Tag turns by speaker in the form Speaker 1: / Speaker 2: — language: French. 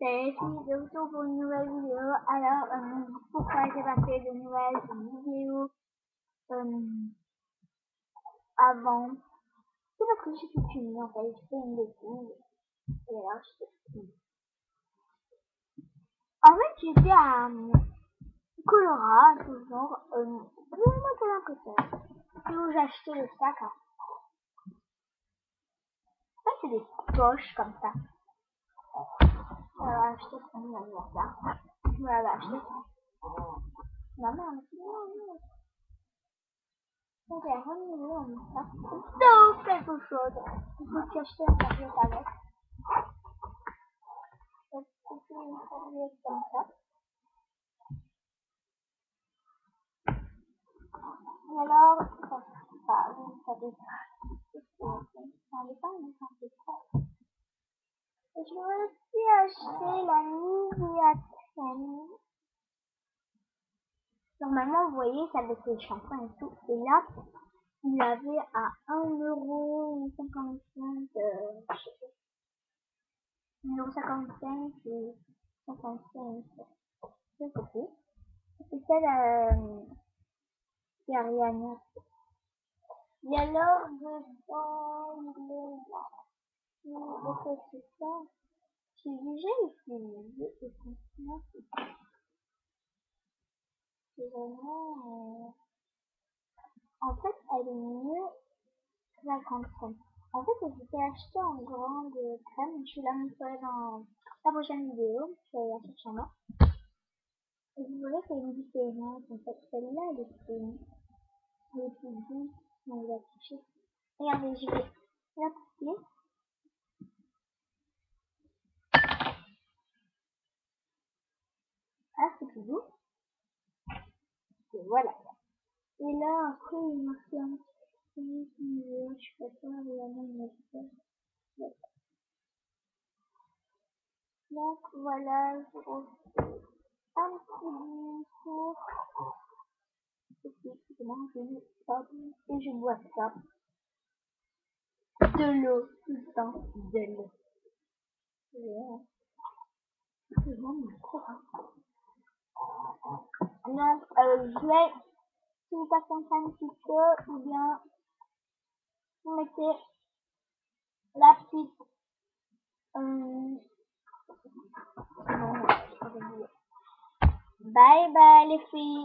Speaker 1: C'est de retour pour une nouvelle vidéo. Alors, pourquoi j'ai pas fait de nouvelles vidéos avant? C'est parce que j'ai tout fini en fait. J'ai fait une bêtise. Et alors, je fini. En fait, j'étais à Colorado, toujours. Vraiment pas l'impression. C'est où j'ai acheté le sac. Hein. En fait, c'est des poches comme ça. Alors, acheté pour mon anniversaire. Je me l'avais acheté. Maman, non. Ok, remis ça. Sauf quelque chose. Il faut cacher un serviette avec. Donc, c'est une serviette comme ça. Et alors, ça dépend, mais ça fait quoi. Et je vais aussi acheter la Nivea Crème. Normalement, vous voyez, ça avec les shampoings et tout. Et là, il avait à 1,55 €, je sais pas. 1,55 € et 55 je sais plus. C'est celle qui a rien. Et alors, dedans, il est c'est ça. J'ai déjà utilisé et franchement, c'est vraiment. En fait, elle est mieux que la grande crème. En fait, je vais acheter en grande crème. Je vais la montrer dans la prochaine vidéo. Je vais la chercher moi. Et vous verrez qu'il y a une différence. En fait, celle-là, elle est plus douce. On va toucher. Regardez, je vais la couper. Ah, c'est plus doux. Et voilà. Et là, après, il m'a fait un petit peu, je sais pas, il y a même donc voilà, je refais un petit tour. Excusez-moi, je mets ça et je bois ça. De l'eau, tout le temps, de l'eau. C'est vraiment trop. Donc, je vais, si vous patientez un petit peu, ou bien vous mettez la petite. Non, bye bye les filles.